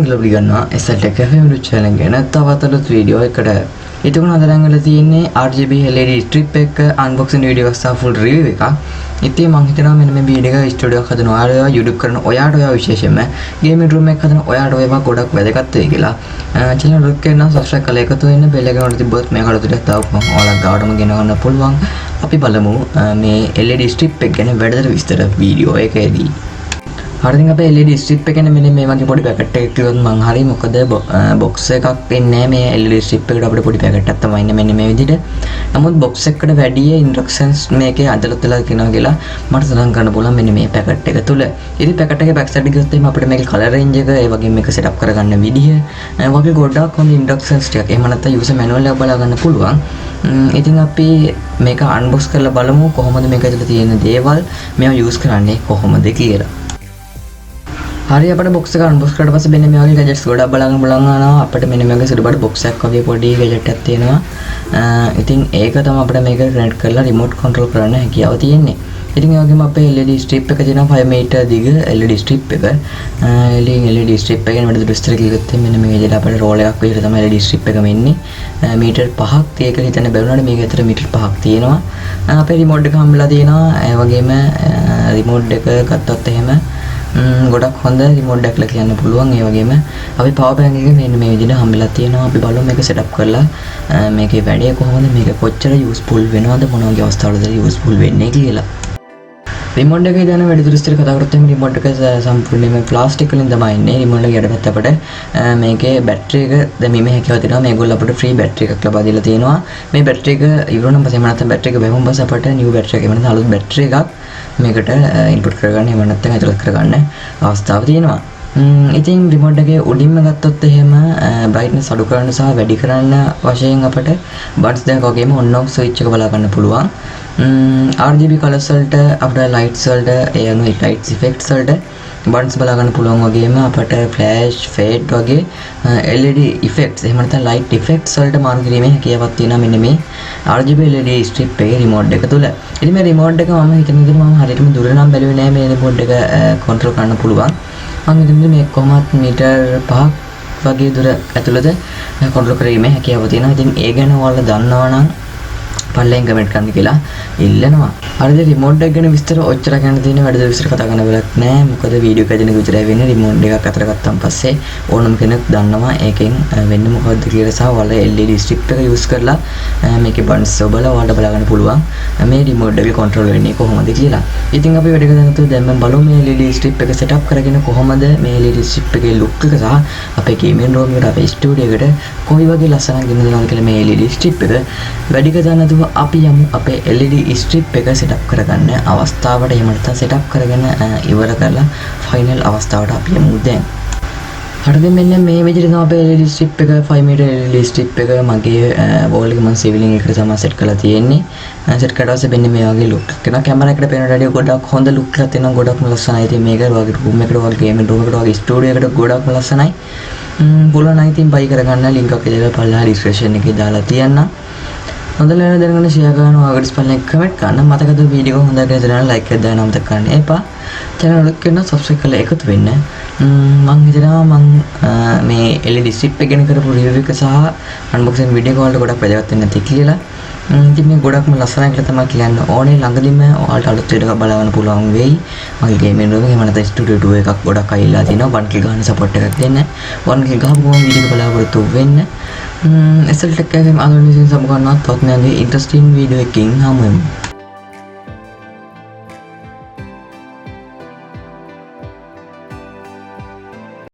කියලා පිළිගන්නවා SL Cafe YouTube channel ගැන තවත් වීඩියෝ එකකට. ඉතින් අද නම් වල තියෙන්නේ RGB LED strip එක unboxing වීඩියෝ එකක් සහ full review එකක්. ඉතින් මම හිතනවා මෙන්න මේ වීඩියෝ එක ස්ටුඩියෝ එකක් හදන ඔයාලා YouTube කරන ඔයාට විශේෂයෙන්ම gaming room එකක් හදන ඔයාට ඒවා ගොඩක් වැදගත් වෙයි කියලා. channel එක නම් subscribe කරලා එකතු වෙන්න bell එක වල තිබ්බොත් මේ කඩතුලක් තාවම ඔයාලා ගාඩම ගෙන ගන්න පුළුවන්. අපි බලමු මේ LED strip එක ගැන වැඩිදුර විස්තර වීඩියෝ එකේදී. හරියට අපේ LED strip එක ගැන මෙන්න මේ වගේ පොඩි පැකට් එකක් කිව්වොත් මං හරි මොකද box එකක් ඉන්නේ මේ LED strip එකට අපිට පොඩි පැකට් එකක් තමයි ඉන්නේ මෙන්න මේ විදිහට. නමුත් box එකකට වැඩි instructions මේකේ ඇතුළත වෙලා තියෙනවා කියලා මට සඳහන් කරන්න පුළුවන් මෙන්න මේ පැකට් එක තුල. ඉතින් පැකට් එකේ back side ගියොත් එimhe අපිට මේකේ color range එක ඒ වගේම මේක set up කරගන්න විදිහ වගේ ගොඩක් හොඳ instructions ටිකක් එහෙම නැත්නම් user manual එක බලා ගන්න පුළුවන්. ඉතින් අපි මේක unbox කරලා බලමු කොහොමද මේක ඇතුළේ තියෙන දේවල් මේවා use කරන්නේ කොහොමද කියලා. හරි අපිට box එක unbox කරලා පස්සේ මෙන්න මේ වගේ gadgets ගොඩක් බලන්න බලන්න යනවා. අපිට මෙන්න මේ වගේ සුළුබඩ box එකක් වගේ පොඩි gadget එකක් තියෙනවා. ඉතින් ඒක තමයි අපිට මේක connect කරලා remote control කරන්න හැකියාව තියෙන්නේ. ඉතින් ඒ වගේම අපේ LED strip එක තියෙනවා 5 meter දිග LED strip එක. LED strip එකෙන් වැඩි විස්තර කිව්වොත් මෙන්න මේ විදිහට අපිට roll එකක් විදිහට තමයි LED strip එකම ඉන්නේ. meter 5ක් ඒක හිතන්න බැලුණාට මේක ඇතර meter 5ක් තියෙනවා. අපේ remote එක හම්බෙලා තියෙනවා. ඒ වගේම remote එක ගත්තොත් එහෙම ගොඩක් හොඳ රිමෝට් එකක් කියන්න පුළුවන්. ඒ වගේම අපි පවර් බැංක් එක මෙන්න මේ විදිහට හම්බෙලා තියෙනවා. අපි බලමු මේක සෙටප් කරලා මේකේ වැඩේ කොහොමද, මේක කොච්චර යූස්ෆුල් වෙනවද, මොන වගේ අවස්ථාවලද යූස්ෆුල් වෙන්නේ කියලා. රිමෝට් එකේ දැන වැඩි දුරට කතා කරත් එimhe රිමෝට් එක සම්පූර්ණයෙන්ම ප්ලාස්ටික් වලින් තමයි ඉන්නේ. රිමෝට් එක යටපැත්ත අපිට මේකේ බැටරි එක දැමීමේ හැකියාව තියෙනවා. මේගොල්ලෝ අපිට ෆ්‍රී බැටරි එකක් ලබා දීලා තියෙනවා. මේ බැටරි එක ඉවරනම් පස්සේ එහෙම නැත්නම් බැටරි එක බැලුම් පස්සේ අපිට නිව් බැටරි එකක් එහෙම නැත්නම් අලුත් බැටරි එකක් මේකට ඉන්පුට් කරගන්න එහෙම නැත්නම් ඇතුළත් කරගන්න අවස්ථාව තියෙනවා. ඉතින් රිමෝට් එකේ උඩින්ම ගත්තොත් එහෙම බ්‍රයිට්නස් අඩු කරන්න සහ වැඩි කරන්න වශයෙන් අපිට බට්ස් දෙකක් වගේම on off switch එක බලා ගන්න පුළුවන්. RGB colors වලට අපිට lights වලට ඒ අනුව lights effects වලට buttons බලා ගන්න පුළුවන්. වගේම අපිට flash fade වගේ LED effects එහෙම නැත්නම් light effects වලට මාරු කිරීමේ හැකියාවක් තියෙනවා මෙන්න මේ RGB LED strip එකේ remote එක තුල. ඉතින් මේ remote එක මම හිතන විදිහට මම හරියටම දුර නම් බැලුවේ නෑ මේ remote එක control කරන්න පුළුවන්. මම හිතන්නේ මේ කොහොමත් meter 5ක් වගේ දුර ඇතුළත control කිරීමේ හැකියාව තියෙනවා. ඉතින් ඒ ගැන ඔයාලා දන්නවා නම් පල්ලෙන් කමෙන්ට් කරන්න කියලා ඉල්ලනවා. හරිද රිමෝට් එක ගැන විස්තර ඔච්චර ගන්න තියෙන වැඩි විස්තර කතා කරන්න වෙලක් නැහැ. මොකද වීඩියෝ එකකින් විතරයි වෙන්නේ. රිමෝට් එකක් අතර ගත්තාන් පස්සේ ඕනම කෙනෙක් දන්නවා ඒකෙන් වෙන්නේ මොකද්ද කියලා සහ ඔයාලා LED strip එක use කරලා මේකේ buttons ඔබලා ඔයාලට බලා ගන්න පුළුවන් මේ රිමෝට් එකේ control වෙන්නේ කොහොමද කියලා. ඉතින් අපි වැඩ කරගෙන දැන් මම බලමු මේ LED strip එක setup කරගෙන කොහොමද මේ LED strip එකේ look එක සහ අපේ gaming room එකට අපේ studio එකට කොයි වගේ ලස්සනක් ගෙන දෙනවද කියලා මේ LED strip එක වැඩි කතා නැතුව අපි යමු අපේ LED strip එක setup කරගන්න අවස්ථාවට. එහෙම නැත්නම් setup කරගෙන ඉවර කරලා final අවස්ථාවට අපි යමු දැන්. හරිද මෙන්න මේ විදිහට තමයි අපේ LED strip එක 5 meter LED strip එක මගේ wall එක මම ceiling එකට තමයි set කරලා තියෙන්නේ. set කරලා පස්සේ මෙන්න මේ වගේ look එකක් එනවා. කැමරා එකට පේන රඩිය ගොඩක් හොඳ look එකක් තියෙනවා. ගොඩක්ම ලස්සනයි. ඉතින් මේක වගේ room එකට වගේ gaming room එකට වගේ studio එකට ගොඩක්ම ලස්සනයි. පුළුවන් නම් ඉතින් buy කරගන්න link එක ඉදලා පල්ලා description එකේ දාලා තියන්න. හොඳ ලේන දැනගන්න ෂෙයා කරන්න ඔයාලට ස්පෙල්ලින් කමෙන්ට් කරන්න. මතකද වීඩියෝ එක හොඳට දැනගන්න ලයික් එකක් දාන්න අමතක කරන්න එපා. channel එක කරන subscribe කරලා එකතු වෙන්න. මම හිතනවා මේ LED strip එක ගැන කරපු review එක සහ unboxing video එක වලට ගොඩක් වැදගත් වෙන්න ඇති කියලා. ඉතින් මේ ගොඩක්ම ලස්සනයි කියලා තමයි කියන්න ඕනේ. ළඟදීම ඔයාලට අලුත් වීඩියෝ එකක් බලන්න පුළුවන් වෙයි. මගේ gaming room එකේ මම studio 2 එකක් ගොඩක් අයිලා තිනවා. 1K ගන්න support එකක් දෙන්න. 1K ගහපුවම වීඩියෝ එක බලාපොරොත්තු වෙන්න. SL Cafe අද වෙනසින් සමග ගන්නවා. තවත් නැන්දේ interesting video එකකින් හමු වෙමු.